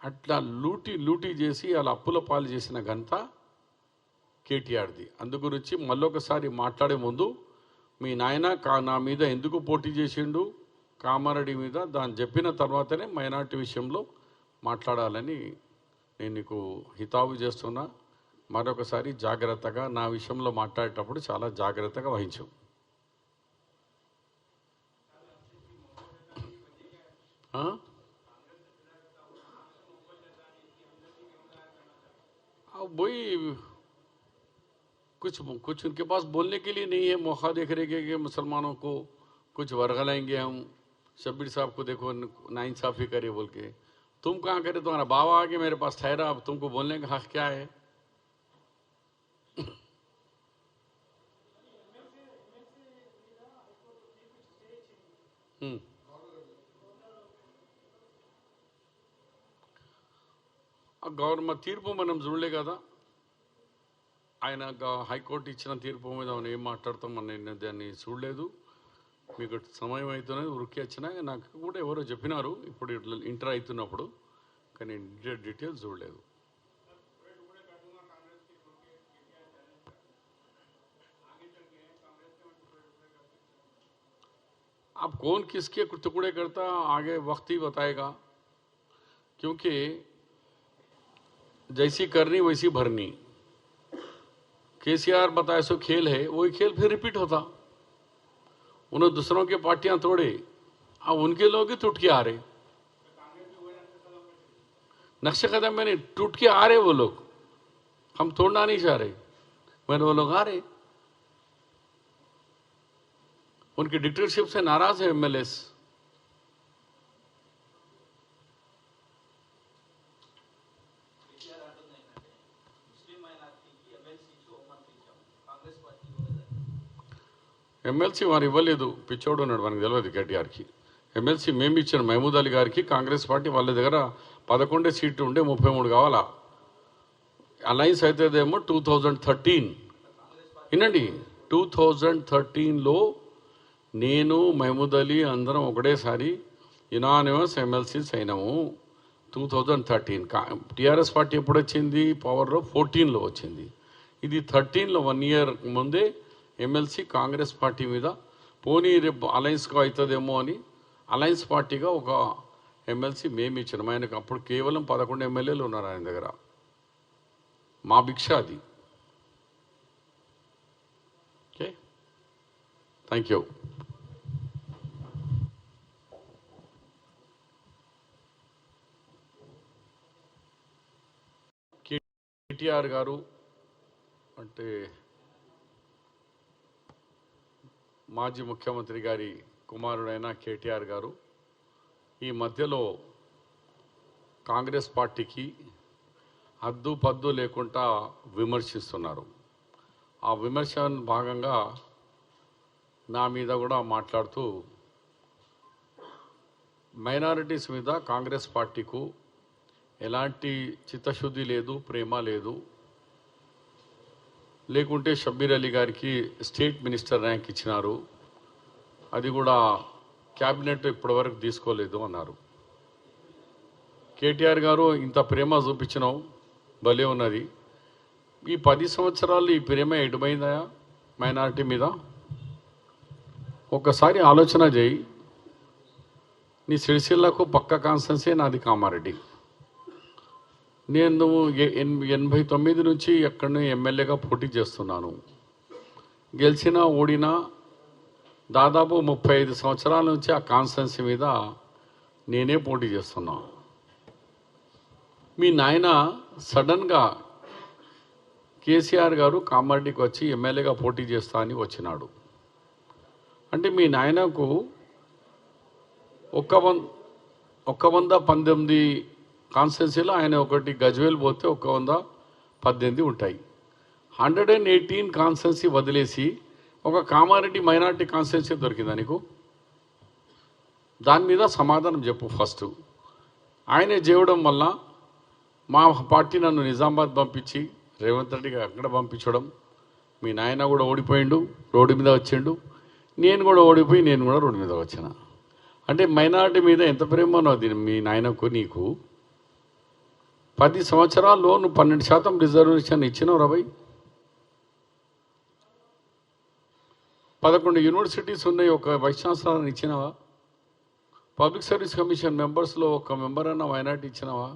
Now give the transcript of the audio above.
అట్లా లూటీ చేసి అలా అప్పుల పాలు చేసిన ఘనత కేటీఆర్ది. అందు గురించి మళ్ళొకసారి మాట్లాడే ముందు మీ నాయన నా మీద ఎందుకు పోటీ చేసిండు కామారెడ్డి మీద దాన్ని చెప్పిన తర్వాతనే మైనార్టీ విషయంలో మాట్లాడాలని నేను నీకు హితావు చేస్తున్నా. మరొకసారి జాగ్రత్తగా నా విషయంలో మాట్లాడేటప్పుడు చాలా జాగ్రత్తగా వహించు. वही कुछ उनके पास बोलने के लिए नहीं है, मौका देख रहे कि मुसलमानों को कुछ वर्गलाएंगे हम, शब्बीर साहब को देखो नाइंसाफ़ी करे बोल के। तुम कहाँ करे, तुम्हारा बाबा आके मेरे पास ठहरा, अब तुमको बोलने का हक क्या है? గవర్నమెంట్ తీర్పు మనం చూడలే కదా, ఆయన హైకోర్టు ఇచ్చిన తీర్పు మీద మనం ఏం మాట్లాడతాం, మనం దాన్ని చూడలేదు. మీకు సమయం అవుతున్నది ఉరికి వచ్చినా నాకు కూడా ఎవరో చెప్పినారు ఇప్పుడు ఇంటర్ అవుతున్నప్పుడు, కానీ డీటెయిల్స్ చూడలేదు. अब कौन किसके टुकड़े करता आगे वक्त ही बताएगा, क्योंकि जैसी करनी वैसी भरनी। केसीआर बताए सो खेल है, वही खेल फिर रिपीट होता। उन्होंने दूसरों के पार्टियां तोड़े, अब उनके लोग ही टूट के आ रहे, नक्शे कदम में नहीं, टूट के आ रहे वो लोग। हम तोड़ना नहीं चाह रहे, मैंने वो लोग आ रहे, उनकी डिक्टेटरशिप से नाराज है एमएलएस। ఎమ్మెల్సీ వారు ఇవ్వలేదు, పిచ్చోడు ఉన్నాడు, మనకు తెలియదు కేటీఆర్కి. ఎమ్మెల్సీ మేము ఇచ్చిన మహమూద్ అలీ గారికి కాంగ్రెస్ పార్టీ వాళ్ళ దగ్గర 11 సీట్లు ఉండే 33 కావాలా. అలయన్స్ అవుతుందేమో 2013, వినండి, 2013లో నేను మహమూద్ అలీ అందరం ఒకటేసారి యునానిమస్ ఎమ్మెల్సీస్ అయినాము. 2013 టీఆర్ఎస్ పార్టీ ఎప్పుడు వచ్చింది పవర్లో, 14లో వచ్చింది. ఇది 13లో 1 ఇయర్ ముందే ఎమ్మెల్సీ కాంగ్రెస్ పార్టీ మీద, పోనీ రేపు అలయన్స్గా అవుతుందేమో అని అలయన్స్ పార్టీగా ఒక ఎమ్మెల్సీ మేము ఇచ్చినాం. ఆయనకు అప్పుడు కేవలం 11 ఎమ్మెల్యేలు ఉన్నారు ఆయన దగ్గర. మా భిక్ష అది. Okay, thank you. కేటీఆర్ గారు అంటే మాజీ ముఖ్యమంత్రి గారి కుమారుడైన కేటీఆర్ గారు ఈ మధ్యలో కాంగ్రెస్ పార్టీకి హద్దు పద్దు లేకుండా విమర్శిస్తున్నారు. ఆ విమర్శ భాగంగా నా మీద కూడా మాట్లాడుతూ మైనారిటీస్ మీద కాంగ్రెస్ పార్టీకు ఎలాంటి చిత్తశుద్ధి లేదు, ప్రేమ లేదు, లేకుంటే షబ్బీర్ అలీ గారికి స్టేట్ మినిస్టర్ ర్యాంక్ ఇచ్చినారు, అది కూడా క్యాబినెట్ ఇప్పటివరకు తీసుకోలేదు అన్నారు. కేటీఆర్ గారు ఇంత ప్రేమ చూపించినావు, భలే ఉన్నది. ఈ 10 సంవత్సరాలు ఈ ప్రేమ ఎటుపోయిందా మైనారిటీ మీద? ఒక్కసారి ఆలోచన చేయి. నీ సిరిసిల్లకు పక్క కాన్స్టెన్సీ నాది కామారెడ్డి. నేను 89 నుంచి ఎక్కడో ఎమ్మెల్యేగా పోటీ చేస్తున్నాను. గెలిచినా ఓడినా దాదాపు 35 సంవత్సరాల నుంచి ఆ కాన్స్టెన్సీ మీద నేనే పోటీ చేస్తున్నా. మీ నాయన సడన్గా కేసీఆర్ గారు కామారెడ్డికి వచ్చి ఎమ్మెల్యేగా పోటీ చేస్తా అని వచ్చినాడు. అంటే మీ నాయనకు 119 కాన్స్టిట్యున్సీలో ఆయన ఒకటి గజ్వేల్ పోతే 118 ఉంటాయి. 118 కాన్స్టిట్యున్సీ వదిలేసి ఒక కామారెడ్డి మైనార్టీ కాన్స్టిట్యున్సీ దొరికిందా నీకు? దాని మీద సమాధానం చెప్పు ఫస్ట్. ఆయనే చేయడం వల్ల మా పార్టీ నన్ను నిజామాబాద్ పంపించి రేవంత్ రెడ్డిగా అక్కడ పంపించడం, మీ నాయన కూడా ఓడిపోయిండు, రోడ్డు మీద వచ్చిండు, నేను కూడా ఓడిపోయి నేను కూడా రోడ్డు మీద వచ్చిన. అంటే మైనార్టీ మీద ఎంత ప్రేమ ఉన్నది మీ నాయనకు నీకు? 10 సంవత్సరాల్లో నువ్వు 12% రిజర్వేషన్ ఇచ్చినావు రాబాయ్. 11 యూనివర్సిటీస్ ఉన్నాయి, ఒక వైస్ ఛాన్సలర్ని ఇచ్చినావా? పబ్లిక్ సర్వీస్ కమిషన్ మెంబర్స్లో ఒక మెంబర్ అన్న మైనార్టీ ఇచ్చినావా?